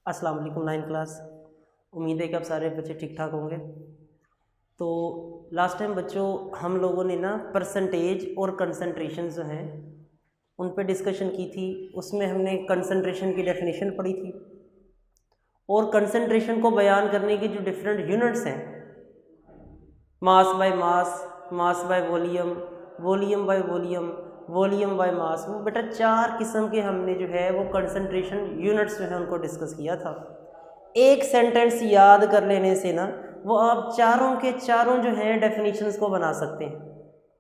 अस्सलाम वालेकुम 9th class. उम्मीद है कि आप सारे बच्चे ठीक ठाक होंगे। तो लास्ट टाइम बच्चों हम लोगों ने ना परसेंटेज और कंसंट्रेशन जो हैं उन पे डिस्कशन की थी। उसमें हमने कंसंट्रेशन की डेफिनेशन पढ़ी थी और कंसंट्रेशन को बयान करने की जो डिफरेंट यूनिट्स हैं, mass by mass, mass by volume, volume by volume, volume by mass, वो बेटा 4 किस्म के हमने जो है वो कंसंट्रेशन यूनिट्स जो है उनको डिस्कस किया था। एक सेंटेंस याद कर लेने से ना वो आप चारों के चारों जो हैं डेफिनेशंस को बना सकते हैं।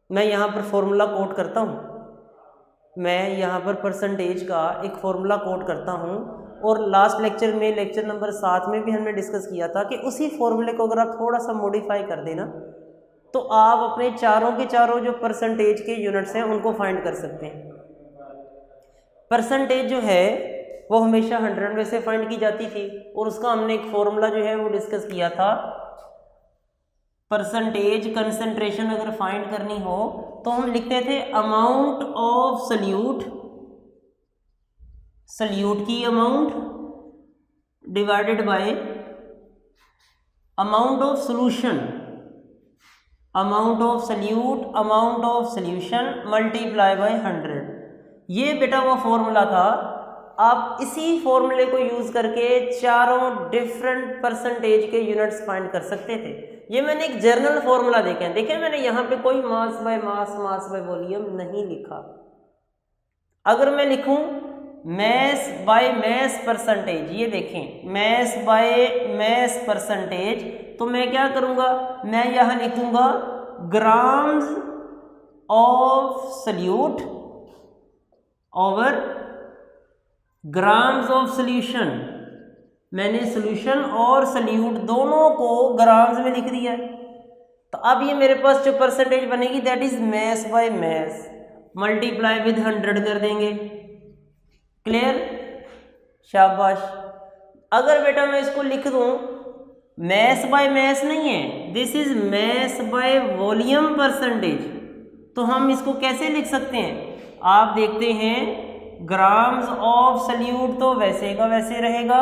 मैं यहाँ पर फॉर्मूला कोट करता हूँ, मैं यहाँ पर परसेंटेज का एक फॉर्मूला कोट करता हूँ और लास्ट लेक्चर में लेक्चर नंबर 7 में भी हमने डिस्कस किया था कि उसी फॉर्मूले को अगर आप थोड़ा सा मॉडिफाई कर देना तो आप अपने चारों के चारों जो परसेंटेज के यूनिट्स हैं उनको फाइंड कर सकते हैं। परसेंटेज जो है वो हमेशा 100 में से फाइंड की जाती थी और उसका हमने एक फॉर्मूला जो है वो डिस्कस किया था। परसेंटेज कंसंट्रेशन अगर फाइंड करनी हो तो हम लिखते थे अमाउंट ऑफ सल्यूट, सल्यूट की amount divided by amount of solution, amount of solute, amount of solution multiply by 100। ये बेटा वो फॉर्मूला था। आप इसी फॉर्मूले को यूज करके चारों डिफरेंट परसेंटेज के यूनिट्स फाइंड कर सकते थे। ये मैंने एक जर्नल फॉर्मूला देखे हैं, देखें मैंने यहाँ पे कोई mass by mass, mass by volume नहीं लिखा। अगर मैं लिखूं मैस बाय मैस परसेंटेज, ये देखें मैस बाय मैस परसेंटेज, तो मैं क्या करूंगा, मैं यहां लिखूंगा grams of solute over grams of solution. मैंने सॉल्यूशन और सल्यूट दोनों को ग्राम्स में लिख दिया। तो अब ये मेरे पास जो परसेंटेज बनेगी that is mass by mass multiply with 100 कर देंगे। क्लियर, शाबाश। अगर बेटा मैं इसको लिख दूं मैस बाय मैस नहीं है, this is mass by volume percentage, तो हम इसको कैसे लिख सकते हैं? आप देखते हैं ग्राम्स ऑफ सल्यूट तो वैसे का वैसे रहेगा,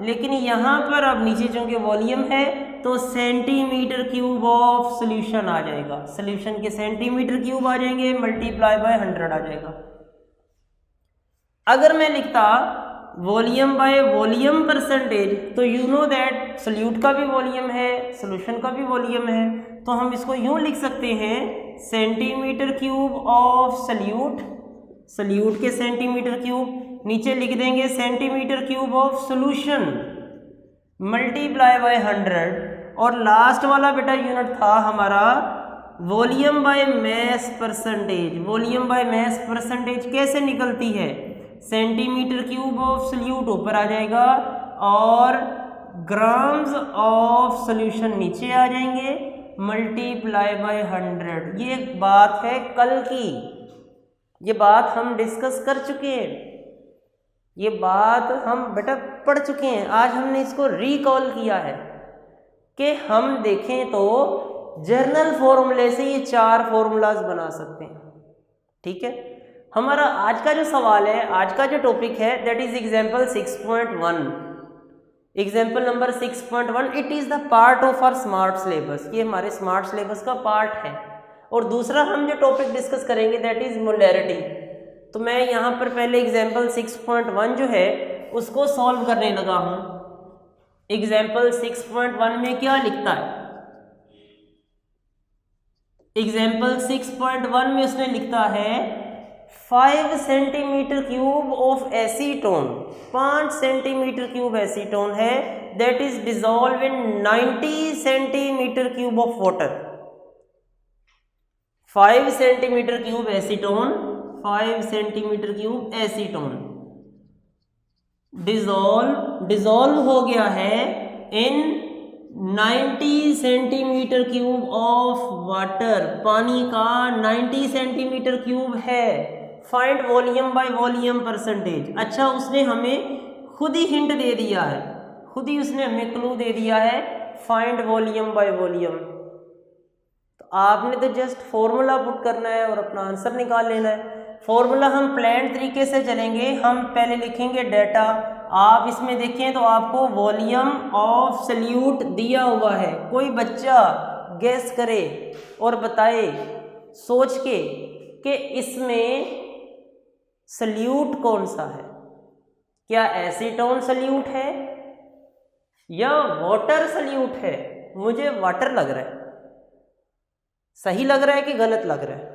लेकिन यहाँ पर अब नीचे चूंकि वॉल्यूम है तो सेंटीमीटर क्यूब ऑफ सॉल्यूशन आ जाएगा, सॉल्यूशन के सेंटीमीटर क्यूब आ जाएंगे, मल्टीप्लाई बाय 100 आ जाएगा। अगर मैं लिखता वॉल्यूम बाय वॉल्यूम परसेंटेज तो यू नो दैट सॉल्यूट का भी वॉल्यूम है, सॉल्यूशन का भी वॉल्यूम है, तो हम इसको यूं लिख सकते हैं centimetre cube of solute, solute के सेंटीमीटर क्यूब, नीचे लिख देंगे centimetre cube of solution multiply by 100, और लास्ट वाला बेटा यूनिट था हमारा volume by mass percentage. Volume by mass percentage कैसे निकलती है? सेंटीमीटर क्यूब ऑफ सल्यूट ऊपर आ जाएगा और ग्राम्स ऑफ सॉल्यूशन नीचे आ जाएंगे, मल्टीप्लाई बाय 100। ये बात है कल की, ये बात हम डिस्कस कर चुके हैं, ये बात हम बेटा पढ़ चुके हैं। आज हमने इसको रिकॉल किया है कि हम देखें तो जर्नल फॉर्मूले से ये 4 फॉर्मूलाज बना सकते हैं। ठीक है, हमारा आज का जो सवाल है, आज का जो टॉपिक है that is example 6.1। Example number 6.1 it is the part of our smart syllabus, ये हमारे स्मार्ट सिलेबस का पार्ट है। और दूसरा हम जो टॉपिक डिस्कस करेंगे दैट इज मोलैरिटी। तो मैं यहाँ पर पहले एग्जाम्पल 6.1 जो है उसको सॉल्व करने लगा हूँ। एग्जाम्पल 6.1 में क्या लिखता है? एग्जाम्पल 6.1 में उसने लिखता है 5 centimetre cube of acetone, 5 centimetre cube acetone है that is dissolve in 90 centimetre cube of water. 5 centimetre cube acetone, 5 centimetre cube acetone dissolve हो गया है in 90 centimetre cube of water, पानी का 90 सेंटीमीटर क्यूब है। Find volume by volume percentage. अच्छा, उसने हमें खुद ही हिंट दे दिया है, खुद ही उसने हमें क्लू दे दिया है फाइंड वॉल्यूम बाय वॉल्यूम। तो आपने तो जस्ट फॉर्मूला पुट करना है और अपना आंसर निकाल लेना है। फॉर्मूला हम प्लान तरीके से चलेंगे, हम पहले लिखेंगे डाटा, आप इसमें देखें तो आपको वॉल्यूम ऑफ सल्यूट दिया हुआ है। कोई बच्चा गेस करे और बताए सोच के कि इसमें सल्यूट कौन सा है, क्या एसीटोन सल्यूट है या वाटर सल्यूट है? मुझे वाटर लग रहा है। सही लग रहा है कि गलत लग रहा है?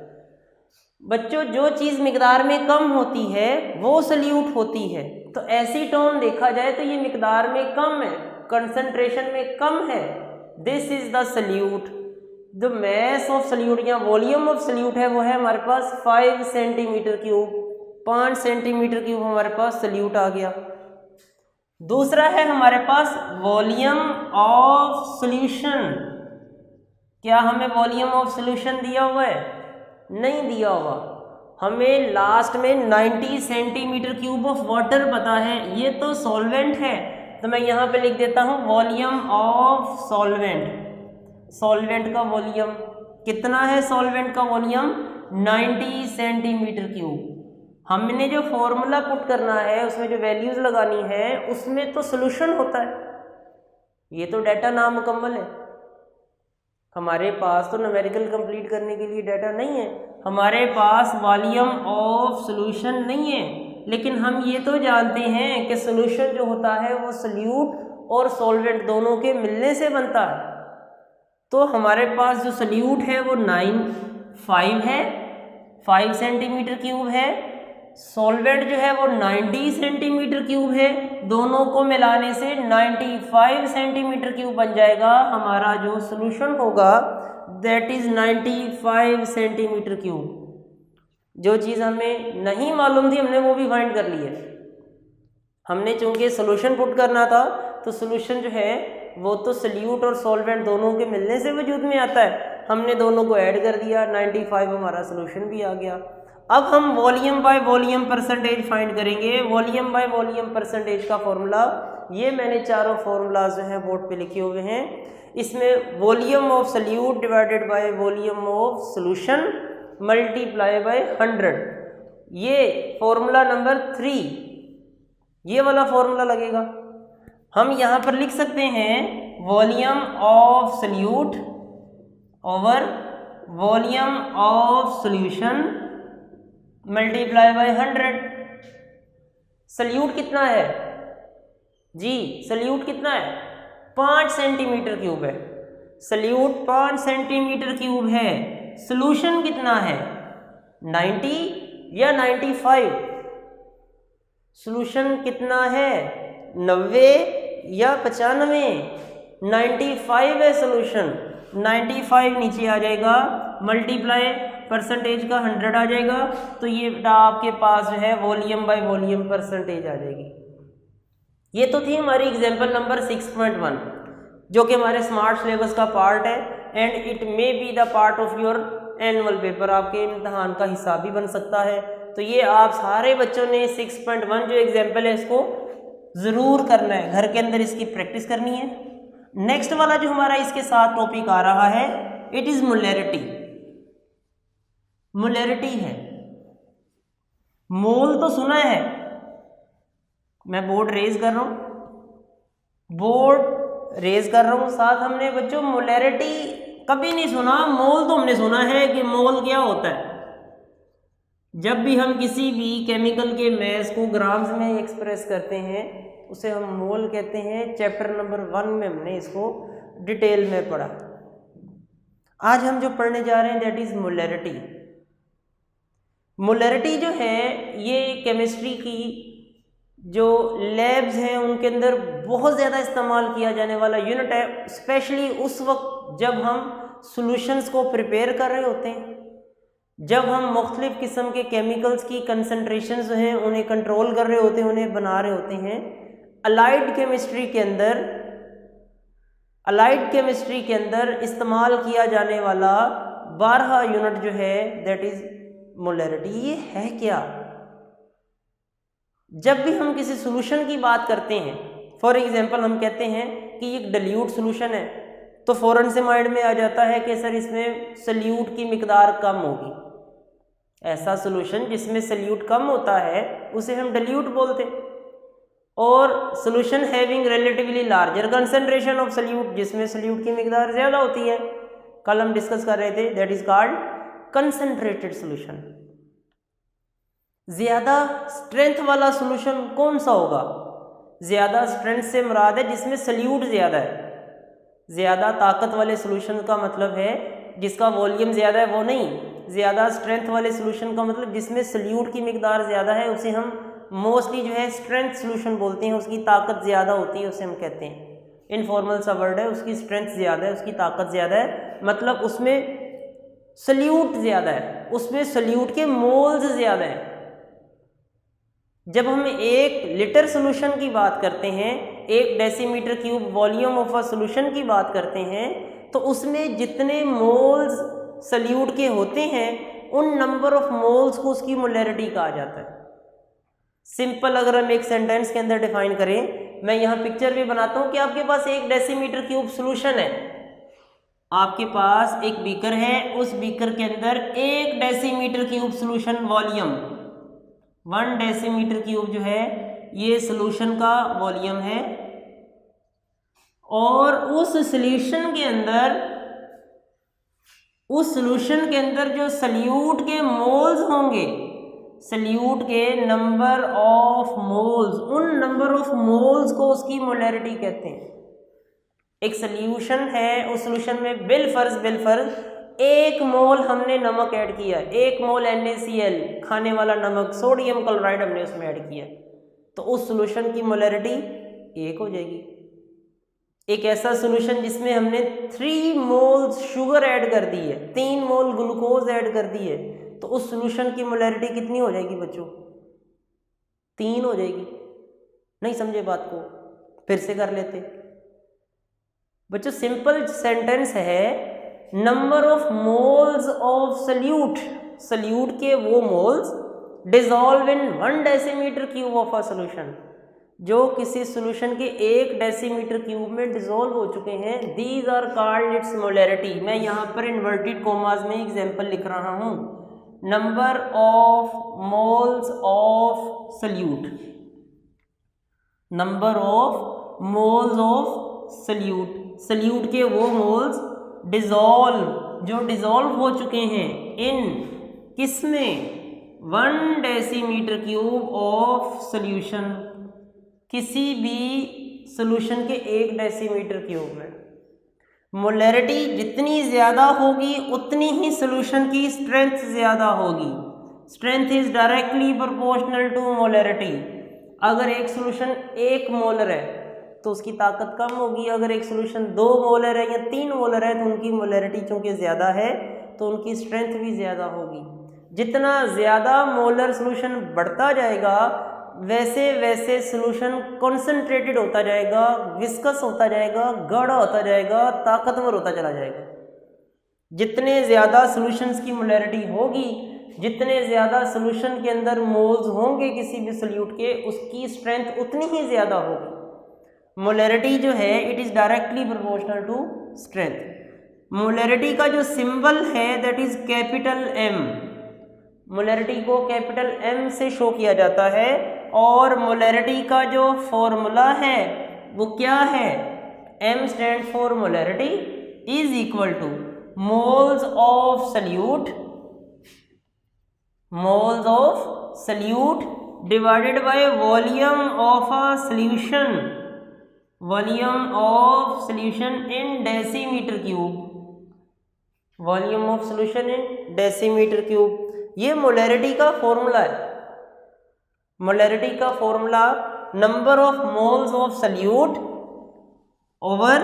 बच्चों, जो चीज़ मिकदार में कम होती है वो सल्यूट होती है। तो एसीटोन देखा जाए तो ये मिकदार में कम है, कंसंट्रेशन में कम है। This is the solute. The mass of solute या वॉल्यूम ऑफ सल्यूट है वो है हमारे पास 5 सेंटीमीटर क्यूब। 5 सेंटीमीटर क्यूब हमारे पास सल्यूट आ गया। दूसरा है हमारे पास वॉल्यूम ऑफ सॉल्यूशन। क्या हमें वॉल्यूम ऑफ सॉल्यूशन दिया हुआ है? नहीं दिया हुआ। हमें लास्ट में 90 सेंटीमीटर क्यूब ऑफ वाटर पता है, ये तो सॉल्वेंट है। तो मैं यहाँ पे लिख देता हूँ वॉल्यूम ऑफ सॉल्वेंट। सॉल्वेंट का वॉल्यूम कितना है? सॉल्वेंट का वॉल्यूम 90 सेंटीमीटर क्यूब। हमने जो फॉर्मूला पुट करना है उसमें जो वैल्यूज लगानी है उसमें तो सॉल्यूशन होता है। ये तो डाटा नामुकम्मल है, हमारे पास तो न्यूमेरिकल कंप्लीट करने के लिए डाटा नहीं है, हमारे पास वॉल्यूम ऑफ सॉल्यूशन नहीं है। लेकिन हम ये तो जानते हैं कि सॉल्यूशन जो होता है वो सॉल्यूट और सॉल्वेंट दोनों के मिलने से बनता है। तो हमारे पास जो सॉल्यूट है वो 5 है, 5 सेंटीमीटर क्यूब है। सॉल्वेंट जो है वो 90 सेंटीमीटर क्यूब है। दोनों को मिलाने से 95 सेंटीमीटर क्यूब बन जाएगा। हमारा जो सॉल्यूशन होगा दैट इज 95 सेंटीमीटर क्यूब। जो चीज़ हमें नहीं मालूम थी हमने वो भी फाइंड कर ली है। हमने चूंकि सॉल्यूशन पुट करना था तो सॉल्यूशन जो है वो तो सॉल्यूट और सॉल्वेंट दोनों के मिलने से वजूद में आता है। हमने दोनों को ऐड कर दिया, 95 हमारा सॉल्यूशन भी आ गया। अब हम volume by volume percentage find करेंगे। वॉल्यूम बाय वॉल्यूम परसेंटेज का फॉर्मूला, ये मैंने चारों फॉर्मूलाज जो हैं बोर्ड पे लिखे हुए हैं। इसमें volume of solute divided by volume of solution multiply by 100, ये फॉर्मूला नंबर 3, ये वाला फॉर्मूला लगेगा। हम यहाँ पर लिख सकते हैं volume of solute over volume of solution multiply by 100। Solute कितना है जी? सल्यूट कितना है? 5 सेंटीमीटर क्यूब है। सल्यूट 5 सेंटीमीटर क्यूब है। सॉल्यूशन कितना है? 90 या 95? सॉल्यूशन कितना है? 90 या 95? 95 है सॉल्यूशन। 95 नीचे आ जाएगा, मल्टीप्लाई परसेंटेज का 100 आ जाएगा। तो ये आपके पास जो है वॉल्यूम बाय वॉल्यूम परसेंटेज आ जाएगी। ये तो थी हमारी एग्जांपल नंबर 6.1 जो कि हमारे स्मार्ट सिलेबस का पार्ट है and it may be the part of your annual paper, आपके इम्तहान का हिस्सा भी बन सकता है। तो ये आप सारे बच्चों ने 6.1 जो एग्जाम्पल है इसको ज़रूर करना है, घर के अंदर इसकी प्रैक्टिस करनी है। नेक्स्ट वाला जो हमारा इसके साथ टॉपिक आ रहा है इट इज़ मोलैरिटी। मोलैरिटी है, मोल तो सुना है, मैं बोर्ड रेज कर रहा हूँ, बोर्ड रेज कर रहा हूँ, साथ हमने बच्चों मोलैरिटी कभी नहीं सुना। मोल तो हमने सुना है कि मोल क्या होता है। जब भी हम किसी भी केमिकल के मैस को ग्राम्स में एक्सप्रेस करते हैं उसे हम मोल कहते हैं। चैप्टर नंबर 1 में हमने इसको डिटेल में पढ़ा। आज हम जो पढ़ने जा रहे हैं दैट इज़ मोलैरिटी। मोलैरिटी जो है ये केमिस्ट्री की जो लैब्स हैं उनके अंदर बहुत ज़्यादा इस्तेमाल किया जाने वाला यूनिट है, स्पेशली उस वक्त जब हम सॉल्यूशंस को प्रिपेयर कर रहे होते हैं, जब हम मुख्तलिफ़ किस्म के केमिकल्स की कंसंट्रेशंस जो हैं उन्हें कंट्रोल कर रहे होते हैं, उन्हें बना रहे होते हैं। अलाइड केमिस्ट्री के अंदर इस्तेमाल किया जाने वाला 12 यूनिट जो है दैट इज़ मोलैरिटी। ये है क्या? जब भी हम किसी सॉल्यूशन की बात करते हैं, फॉर एग्जांपल हम कहते हैं कि एक डिल्यूट सॉल्यूशन है, तो फ़ौरन से माइंड में आ जाता है कि सर इसमें सल्यूट की मिकदार कम होगी। ऐसा सॉल्यूशन जिसमें सल्यूट कम होता है उसे हम डिल्यूट बोलते हैं। और solution having relatively larger concentration of solute, जिसमें सल्यूट की मिकदार ज़्यादा होती है, कल हम डिस्कस कर रहे थे, that is called concentrated solution. ज़्यादा स्ट्रेंथ वाला सॉल्यूशन कौन सा होगा? ज़्यादा स्ट्रेंथ से मुराद है जिसमें सल्यूट ज़्यादा है। ज़्यादा ताकत वाले सॉल्यूशन का मतलब है जिसका वॉल्यूम ज़्यादा है वो नहीं, ज़्यादा स्ट्रेंथ वाले सॉल्यूशन का मतलब जिसमें सल्यूट की मिकदार ज़्यादा है, उसे हम मोस्टली जो है स्ट्रेंथ सॉल्यूशन बोलते हैं। उसकी ताकत ज़्यादा होती है, उसे हम कहते हैं, इनफॉर्मल सा वर्ड है, उसकी स्ट्रेंथ ज़्यादा है, उसकी ताकत ज़्यादा है, मतलब उसमें सल्यूट ज़्यादा है, उसमें सल्यूट के मोल्स ज़्यादा है। जब हम 1 लीटर सॉल्यूशन की बात करते हैं, 1 decimetre cube volume of a solution की बात करते हैं, तो उसमें जितने मोल्स सल्यूट के होते हैं उन नंबर ऑफ मोल्स को उसकी मोलैरिटी कहा जाता है। सिंपल अगर हम एक सेंटेंस के अंदर डिफाइन करें, मैं यहाँ पिक्चर भी बनाता हूँ कि आपके पास 1 डेसीमीटर क्यूब सॉल्यूशन है, आपके पास एक बीकर है, उस बीकर के अंदर 1 decimetre cube solution volume, 1 decimetre cube जो है ये सॉल्यूशन का वॉल्यूम है, और उस सॉल्यूशन के अंदर जो सल्यूट के मोल्स होंगे, सल्यूट के नंबर ऑफ मोल्स, उन नंबर ऑफ मोल्स को उसकी मोलैरिटी कहते हैं। एक सॉल्यूशन है, उस सॉल्यूशन में बिलफर्ज 1 मोल हमने नमक ऐड किया, 1 मोल NaCl खाने वाला नमक, सोडियम क्लोराइड हमने उसमें ऐड किया, तो उस सॉल्यूशन की मोलैरिटी 1 हो जाएगी। एक ऐसा सॉल्यूशन जिसमें हमने 3 मोल्स शुगर ऐड कर दी है, 3 मोल ग्लूकोज ऐड कर दी है, तो उस सॉल्यूशन की मोलैरिटी कितनी हो जाएगी बच्चों? 3 हो जाएगी। नहीं समझे बात को? फिर से कर लेते बच्चों। सिंपल सेंटेंस है, number of moles of solute, solute के वो moles dissolve in 1 decimetre cube of a solution, जो किसी सॉल्यूशन के 1 डेसीमीटर क्यूब में डिसॉल्व हो चुके हैं, these are called its molarity. मैं यहाँ पर इन्वर्टेड कोमास में एग्जाम्पल लिख रहा हूँ, number of moles of solute, number of moles of solute, solute के वो मोल्स डिसॉल्व, जो डिसॉल्व हो चुके हैं इन किसमें? 1 डेसीमीटर क्यूब ऑफ सॉल्यूशन, किसी भी सॉल्यूशन के 1 डेसीमीटर क्यूब में। मोलैरिटी जितनी ज़्यादा होगी उतनी ही सॉल्यूशन की स्ट्रेंथ ज़्यादा होगी। Strength is directly proportional to molarity. अगर एक सॉल्यूशन 1 मोलर है तो उसकी ताकत कम होगी, अगर एक सॉल्यूशन 2 मोलर है या 3 मोलर है तो उनकी मोलैरिटी चूँकि ज़्यादा है तो उनकी स्ट्रेंथ भी ज़्यादा होगी। जितना ज़्यादा मोलर सॉल्यूशन बढ़ता जाएगा वैसे वैसे सॉल्यूशन कॉन्सेंट्रेटेड होता जाएगा, विस्कस होता जाएगा, गाढ़ा होता जाएगा, ताकतवर होता चला जाएगा। जितने ज़्यादा सॉल्यूशंस की मोलैरिटी होगी, जितने ज़्यादा सॉल्यूशन के अंदर मोल्स होंगे किसी भी सॉल्यूट के, उसकी स्ट्रेंथ उतनी ही ज़्यादा होगी। मोलैरिटी जो है it is directly proportional to strength. Molarity का जो सिंबल है that is capital M। Molarity को कैपिटल M से शो किया जाता है, और मोलैरिटी का जो फॉर्मूला है वो क्या है? M stand for molarity is equal two moles of solute divided by volume of a solution, volume of solution in decimetre cube, volume of solution in decimetre cube. ये मोलैरिटी का formula है। Molarity का formula number of moles of solute over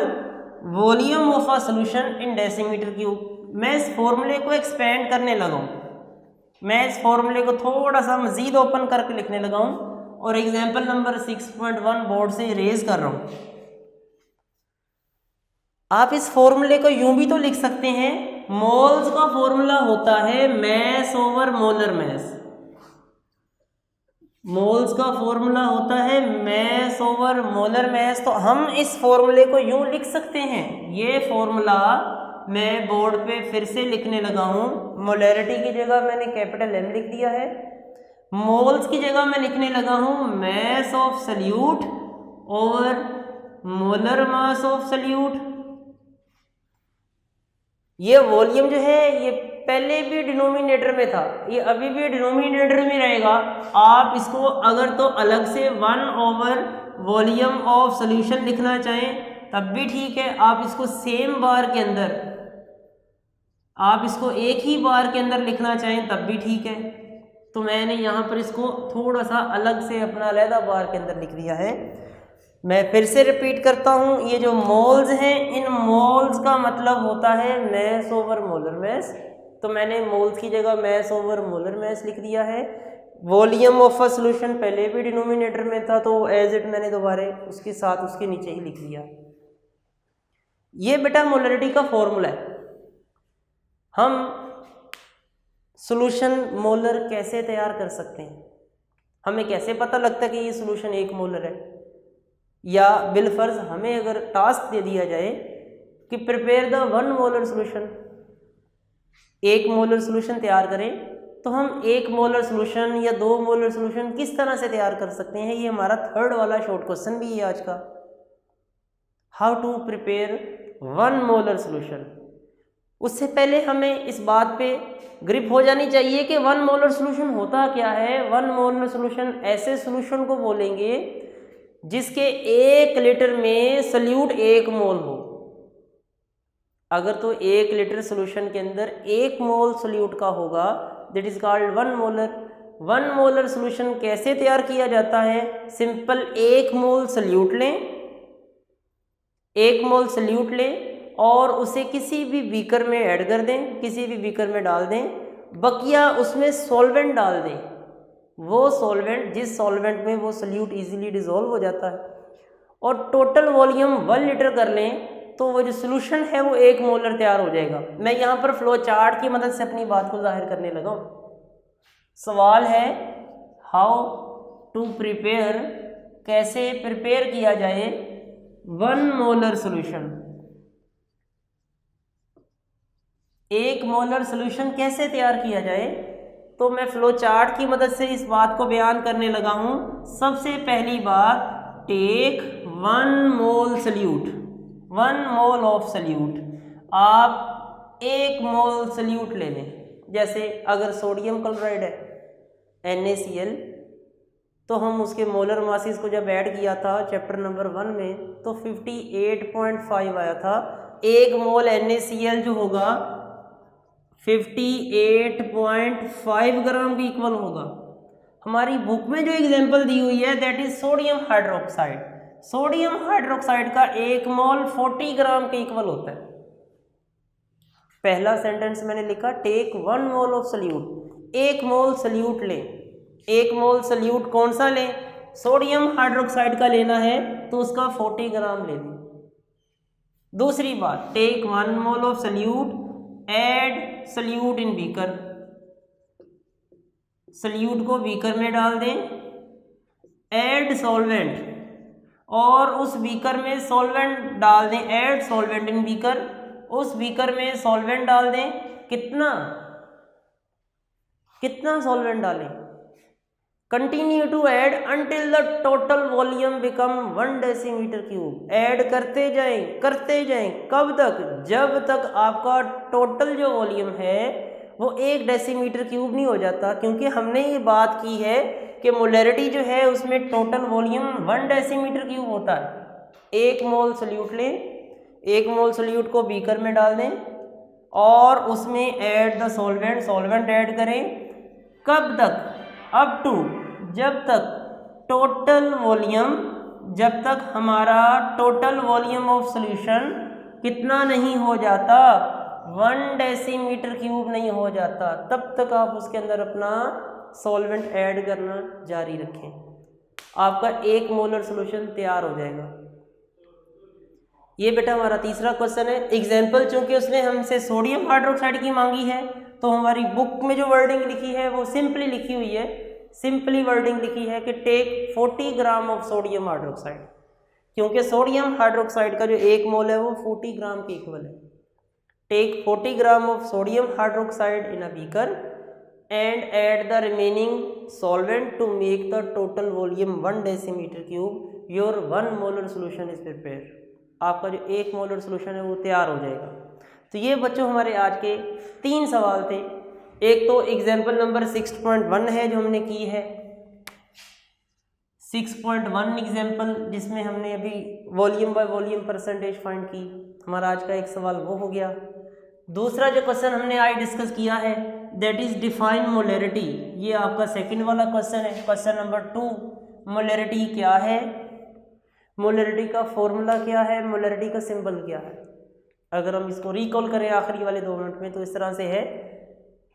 volume of a solution in decimetre cube. मैं इस फॉर्मूले को expand करने लगा हूँ, मैं इस फॉर्मूले को थोड़ा सा मज़ीद ओपन करके लिखने लगा हूँ, और एग्जाम्पल नंबर 6.1 बोर्ड से इरेज कर रहा हूँ। आप इस फॉर्मूले को यूं भी तो लिख सकते हैं, मोल्स का फॉर्मूला होता है mass over molar mass, moles का फॉर्मूला होता है मैस ओवर मोलर मैस। तो हम इस फॉर्मूले को यूं लिख सकते हैं, ये फॉर्मूला मैं बोर्ड पे फिर से लिखने लगा हूँ। मोलैरिटी की जगह मैंने कैपिटल M लिख दिया है, मोल्स की जगह मैं लिखने लगा हूं mass of solute over molar mass of solute. ये वॉल्यूम जो है ये पहले भी डिनोमिनेटर में था, ये अभी भी डिनोमिनेटर में रहेगा। आप इसको अगर तो अलग से 1 वॉल्यूम ऑफ सॉल्यूशन लिखना चाहें तब भी ठीक है, आप इसको सेम बार के अंदर, आप इसको एक ही बार के अंदर लिखना चाहें तब भी ठीक है। तो मैंने यहाँ पर इसको थोड़ा सा अलग से अपना अलग बार के अंदर लिख दिया है। मैं फिर से रिपीट करता हूँ, ये जो मोल्स हैं, इन मोल्स का मतलब होता है मैस ओवर मोलर मैस। तो मैंने मोल्स की जगह मैस ओवर मोलर मैस लिख दिया है। वॉल्यूम ऑफ अ सॉल्यूशन पहले भी डिनोमिनेटर में था, तो एज इट मैंने दोबारा उसके साथ उसके नीचे ही लिख दिया। ये बेटा मोलरिटी का फॉर्मूला है। हम सॉल्यूशन मोलर कैसे तैयार कर सकते हैं, हमें कैसे पता लगता है कि ये सॉल्यूशन 1 मोलर है, या बिलफर्ज हमें अगर टास्क दे दिया जाए कि prepare the 1 molar solution, 1 molar solution तैयार करें, तो हम 1 मोलर सॉल्यूशन या 2 मोलर सॉल्यूशन किस तरह से तैयार कर सकते हैं। ये हमारा 3rd वाला शॉर्ट क्वेश्चन भी है आज का, how to prepare 1 molar solution. उससे पहले हमें इस बात पे ग्रिप हो जानी चाहिए कि 1 मोलर सॉल्यूशन होता क्या है। 1 मोलर सॉल्यूशन ऐसे सॉल्यूशन को बोलेंगे जिसके 1 लीटर में सल्यूट 1 मोल हो। अगर तो 1 लीटर सॉल्यूशन के अंदर 1 मोल सल्यूट का होगा, that is called 1 molar. 1 molar solution कैसे तैयार किया जाता है, सिंपल 1 मोल सल्यूट लें, 1 मोल सल्यूट लें और उसे किसी भी बीकर में ऐड कर दें, किसी भी बीकर में डाल दें, बकिया उसमें सॉल्वेंट डाल दें। वो सॉल्वेंट, जिस सॉल्वेंट में वो सल्यूट इजीली डिसॉल्व हो जाता है, और टोटल वॉल्यूम 1 लीटर कर लें, तो वो जो सॉल्यूशन है वो 1 मोलर तैयार हो जाएगा। मैं यहाँ पर फ्लो चार्ट की मदद से अपनी बात को जाहिर करने लगा हूँ। सवाल है हाउ टू प्रिपेयर, कैसे प्रिपेयर किया जाए 1 मोलर सॉल्यूशन। 1 मोलर सॉल्यूशन कैसे तैयार किया जाए, तो मैं फ्लो चार्ट की मदद से इस बात को बयान करने लगा हूँ। सबसे पहली बात, take 1 mole solute, 1 mole of solute. आप 1 मोल सल्यूट ले लें। जैसे अगर सोडियम क्लोराइड है NaCl, तो हम उसके मोलर मासेस को जब ऐड किया था चैप्टर नंबर 1 में, तो 58.5 आया था। 1 मोल NaCl जो होगा 58.5 ग्राम के इक्वल होगा। हमारी बुक में जो एग्जांपल दी हुई है that is sodium hydroxide. Sodium hydroxide का 1 मोल 40 ग्राम के इक्वल होता है। पहला सेंटेंस मैंने लिखा take 1 mole of solute, 1 mole solute लें। 1 मोल सल्यूट कौन सा लें, सोडियम हाइड्रोक्साइड का लेना है तो उसका 40 ग्राम ले लें। दूसरी बात, take 1 mole of solute, add solute in beaker, solute को बीकर में डाल दें, ऐड सॉल्वेंट, और उस बीकर में सॉल्वेंट डाल दें, ऐड सॉल्वेंट इन बीकर, उस बीकर में सॉल्वेंट डाल दें। कितना कितना सॉल्वेंट डालें, continue to add until the total volume become 1 decimetre cube. Add करते जाएं करते जाएं, कब तक, जब तक आपका टोटल जो वॉल्यूम है वो 1 डेसीमीटर क्यूब नहीं हो जाता। क्योंकि हमने ये बात की है कि मोलरिटी जो है उसमें टोटल वॉल्यूम 1 डेसीमीटर क्यूब होता है। 1 मोल सल्यूट लें, 1 मोल सल्यूट को बीकर में डाल दें और उसमें add the solvent, solvent add करें। कब तक, अप टू, जब तक टोटल वॉल्यूम, जब तक हमारा टोटल वॉल्यूम ऑफ सॉल्यूशन कितना नहीं हो जाता, 1 डेसीमीटर क्यूब नहीं हो जाता, तब तक आप उसके अंदर अपना सॉल्वेंट ऐड करना जारी रखें। आपका 1 मोलर सॉल्यूशन तैयार हो जाएगा। ये बेटा हमारा तीसरा क्वेश्चन है। एग्जाम्पल चूंकि उसने हमसे सोडियम हाइड्रोक्साइड की मांगी है, तो हमारी बुक में जो वर्डिंग लिखी है वो सिंपली लिखी हुई है, सिंपली वर्डिंग लिखी है कि take 40 gram of sodium hydroxide. क्योंकि सोडियम हाइड्रोक्साइड का जो 1 मोल है वो 40 ग्राम के इक्वल है। Take 40 gram of sodium hydroxide in a beaker, and add the remaining solvent to make the total volume 1 decimeter cube. Your 1 molar solution is prepared. आपका जो 1 molar solution है वो तैयार हो जाएगा। तो ये बच्चों हमारे आज के 3 सवाल थे। एक तो एग्जाम्पल नंबर 6.1 है जो हमने की है, 6.1 एग्जाम्पल जिसमें हमने अभी volume by volume percentage find की। हमारा आज का एक सवाल वो हो गया। दूसरा जो क्वेश्चन हमने आज डिस्कस किया है दैट इज डिफाइन मोलैरिटी। ये आपका सेकंड वाला क्वेश्चन है। क्वेश्चन नंबर 2, मोलैरिटी क्या है, मोलैरिटी का फॉर्मूला क्या है, मोलैरिटी का सिंबल क्या है। अगर हम इसको रिकॉल करें आखिरी वाले 2 मिनट में तो इस तरह से है,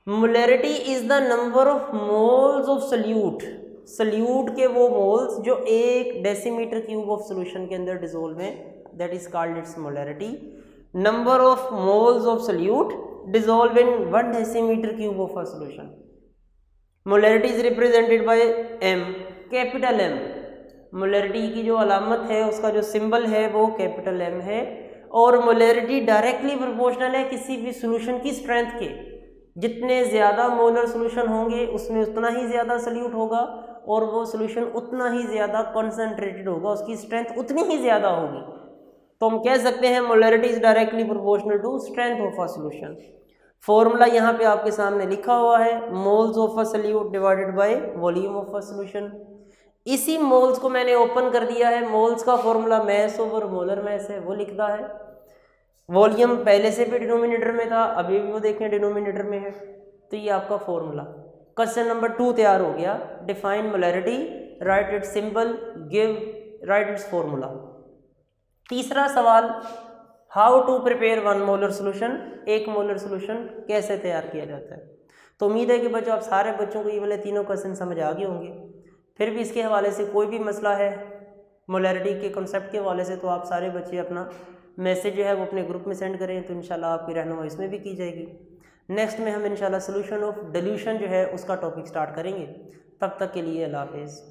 molarity is the number of moles of solute. Solute के वो मोल्स जो 1 डेसीमीटर क्यूब ऑफ सोल्यूशन के अंदर डिसोल्व हैं, that is called its molarity. Number of moles of salute dissolve in 1 decimeter cube of a solution. Molarity is represented by M, capital M। Molarity की जो अलामत है उसका जो सिंबल है वो कैपिटल M है। और मोलैरिटी डायरेक्टली प्रोपोर्शनल है किसी भी सॉल्यूशन की स्ट्रेंथ के। जितने ज़्यादा मोलर सॉल्यूशन होंगे उसमें उतना ही ज़्यादा सल्यूट होगा और वो सॉल्यूशन उतना ही ज़्यादा कॉन्सेंट्रेटेड होगा, उसकी स्ट्रेंथ उतनी ही ज़्यादा होगी। तो हम कह सकते हैं molarity is directly proportional to strength of a solution. Formula यहाँ पे आपके सामने लिखा हुआ है, moles of a solute divided by volume of a solution. इसी मोल्स को मैंने ओपन कर दिया है। मोल्स का formula mass over molar mass है, वो लिखता है। वॉल्यूम पहले से भी डिनोमिनेटर में था, अभी भी वो देखें डिनोमिनेटर में है। तो ये आपका फॉर्मूला। क्वेश्चन नंबर 2 तैयार हो गया। Define molarity, write its symbol, give, write its formula. तीसरा सवाल, how to prepare 1 molar solution. 1 molar solution कैसे तैयार किया जाता है। तो उम्मीद है कि बच्चों आप सारे बच्चों को ये वाले तीनों क्वेश्चन समझ आ गए होंगे। फिर भी इसके हवाले से कोई भी मसला है मोलैरिटी के कॉन्सेप्ट के हवाले से तो आप सारे बच्चे अपना मैसेज जो है वो अपने ग्रुप में सेंड करें, तो इंशाल्लाह आपकी रहनुमाई इसमें भी की जाएगी। नेक्स्ट में हम इंशाल्लाह सोल्यूशन ऑफ डिल्यूशन जो है उसका टॉपिक स्टार्ट करेंगे। तब तक के लिए अल्लाह हाफिज़।